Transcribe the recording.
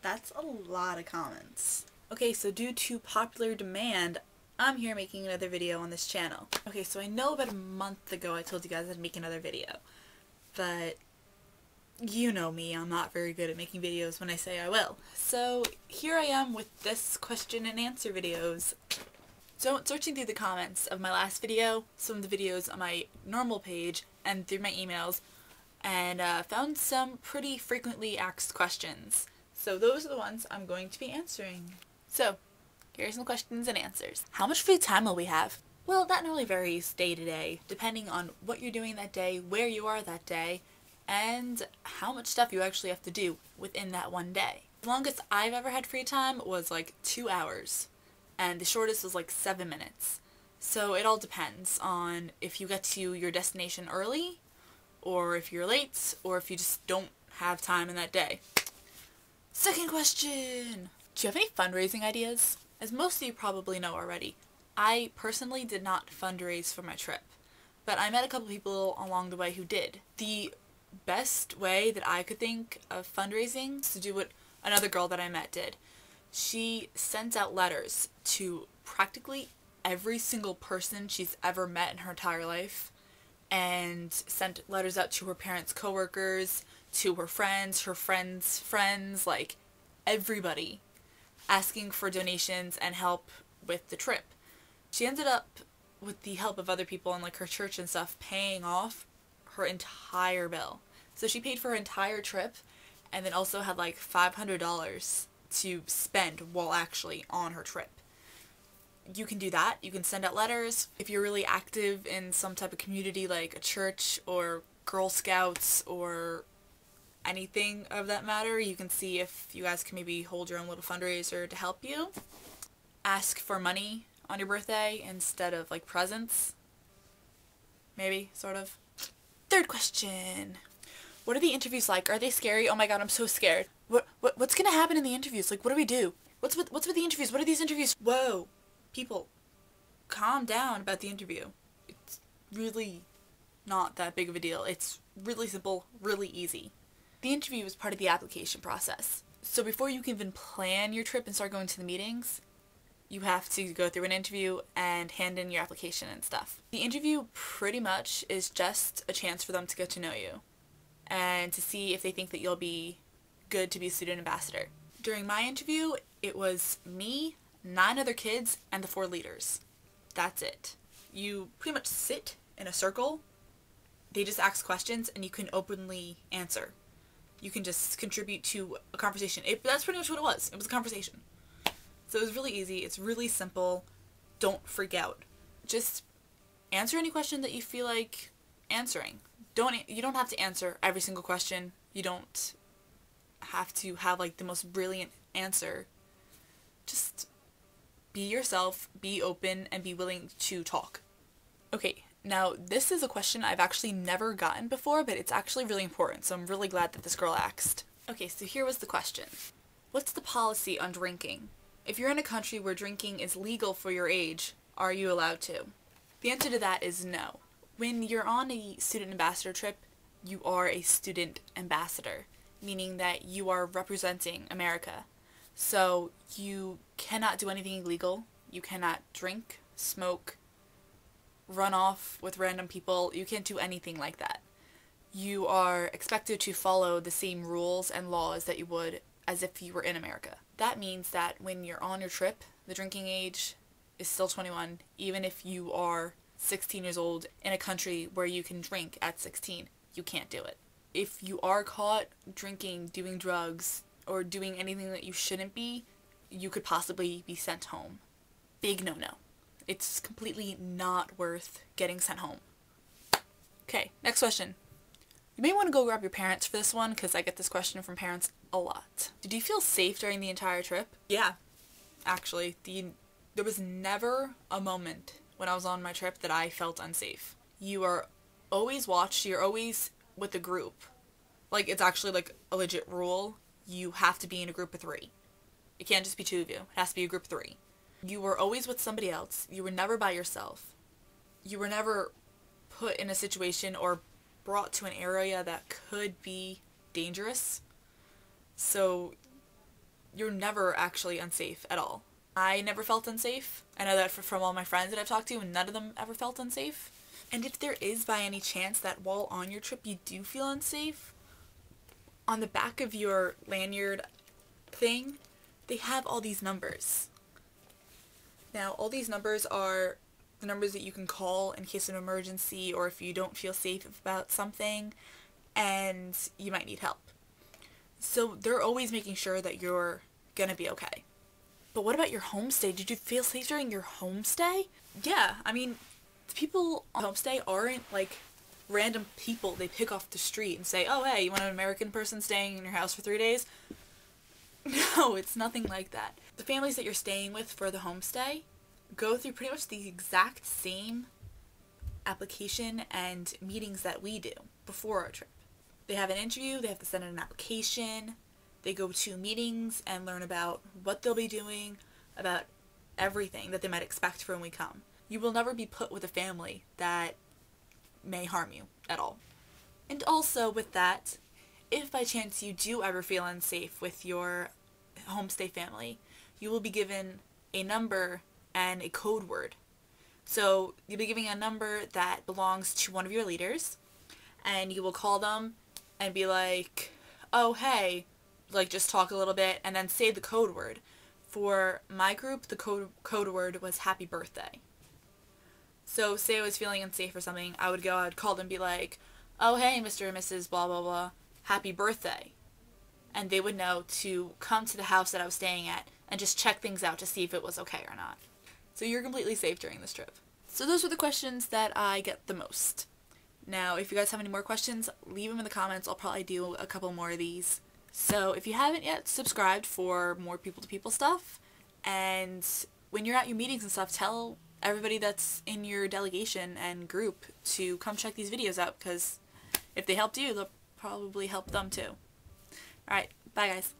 That's a lot of comments. Okay, so due to popular demand, I'm here making another video on this channel. Okay, so I know about a month ago I told you guys I'd make another video, but you know me, I'm not very good at making videos when I say I will. So here I am with this question and answer videos. So searching through the comments of my last video, some of the videos on my normal page, and through my emails, and found some pretty frequently asked questions. So those are the ones I'm going to be answering. So here's some questions and answers. How much free time will we have? Well, that normally varies day to day, depending on what you're doing that day, where you are that day, and how much stuff you actually have to do within that one day. The longest I've ever had free time was like 2 hours, and the shortest was like 7 minutes. So it all depends on if you get to your destination early, or if you're late, or if you just don't have time in that day. Second question! Do you have any fundraising ideas? As most of you probably know already, I personally did not fundraise for my trip, but I met a couple people along the way who did. The best way that I could think of fundraising is to do what another girl that I met did. She sent out letters to practically every single person she's ever met in her entire life, and sent letters out to her parents' coworkers, to her friends' friends, like everybody, asking for donations and help with the trip. She ended up, with the help of other people and like her church and stuff, paying off her entire bill. So she paid for her entire trip and then also had like $500 to spend while actually on her trip. You can do that. You can send out letters. If you're really active in some type of community like a church or Girl Scouts or anything of that matter, you can see if you guys can maybe hold your own little fundraiser to help you. Ask for money on your birthday instead of like presents. Maybe, sort of. Third question. What are the interviews like? Are they scary? Oh my god, I'm so scared. What's gonna happen in the interviews? Like, what do we do? What's with the interviews? What are these interviews? Whoa. People, calm down about the interview. It's really not that big of a deal. It's really simple, really easy. The interview is part of the application process. So before you can even plan your trip and start going to the meetings, you have to go through an interview and hand in your application and stuff. The interview pretty much is just a chance for them to get to know you and to see if they think that you'll be good to be a student ambassador. During my interview, it was me, 9 other kids, and the 4 leaders. That's it. You pretty much sit in a circle. They just ask questions and you can openly answer. You can just contribute to a conversation. That's pretty much what it was. It was a conversation. So it was really easy. It's really simple. Don't freak out. Just answer any question that you feel like answering. You don't have to answer every single question. You don't have to have like the most brilliant answer. Just be yourself, be open, and be willing to talk. Okay, now this is a question I've actually never gotten before, but it's actually really important, so I'm really glad that this girl asked. Okay, so here was the question. What's the policy on drinking? If you're in a country where drinking is legal for your age, are you allowed to? The answer to that is no. When you're on a student ambassador trip, you are a student ambassador, meaning that you are representing America. So you cannot do anything illegal. You cannot drink, smoke, run off with random people. You can't do anything like that. You are expected to follow the same rules and laws that you would as if you were in America. That means that when you're on your trip, the drinking age is still 21, even if you are 16 years old in a country where you can drink at 16. You can't do it. If you are caught drinking, doing drugs, or doing anything that you shouldn't be, you could possibly be sent home. Big no-no. It's completely not worth getting sent home. Okay, next question. You may want to go grab your parents for this one, because I get this question from parents a lot. Did you feel safe during the entire trip? Yeah, actually. There was never a moment when I was on my trip that I felt unsafe. You are always watched, you're always with a group. Like, it's actually like a legit rule. You have to be in a group of 3. It can't just be 2 of you. It has to be a group of 3. You were always with somebody else. You were never by yourself. You were never put in a situation or brought to an area that could be dangerous. So you're never actually unsafe at all. I never felt unsafe. I know that from all my friends that I've talked to, none of them ever felt unsafe. And if there is by any chance that while on your trip you do feel unsafe, on the back of your lanyard thing, they have all these numbers. Now, all these numbers are the numbers that you can call in case of an emergency or if you don't feel safe about something and you might need help. So they're always making sure that you're gonna be okay. But what about your homestay? Did you feel safe during your homestay? Yeah, I mean, the people on homestay aren't like random people they pick off the street and say, oh hey, you want an American person staying in your house for 3 days? No, it's nothing like that. The families that you're staying with for the homestay go through pretty much the exact same application and meetings that we do before our trip. They have an interview, they have to send in an application, they go to meetings and learn about what they'll be doing, about everything that they might expect for when we come. You will never be put with a family that may harm you at all. And also with that, if by chance you do ever feel unsafe with your homestay family, you will be given a number and a code word. So you'll be giving a number that belongs to one of your leaders, and you will call them and be like, oh hey, like just talk a little bit and then say the code word. For my group, the code word was happy birthday. So say I was feeling unsafe or something, I'd call them and be like, oh hey Mr. and Mrs. blah blah blah, happy birthday. And they would know to come to the house that I was staying at and just check things out to see if it was okay or not. So you're completely safe during this trip. So those were the questions that I get the most. Now, if you guys have any more questions, leave them in the comments. I'll probably do a couple more of these. So if you haven't yet, subscribed for more people-to-people stuff. And when you're at your meetings and stuff, tell everybody that's in your delegation and group to come check these videos out, because if they helped you, they'll probably help them too. Alright, bye guys.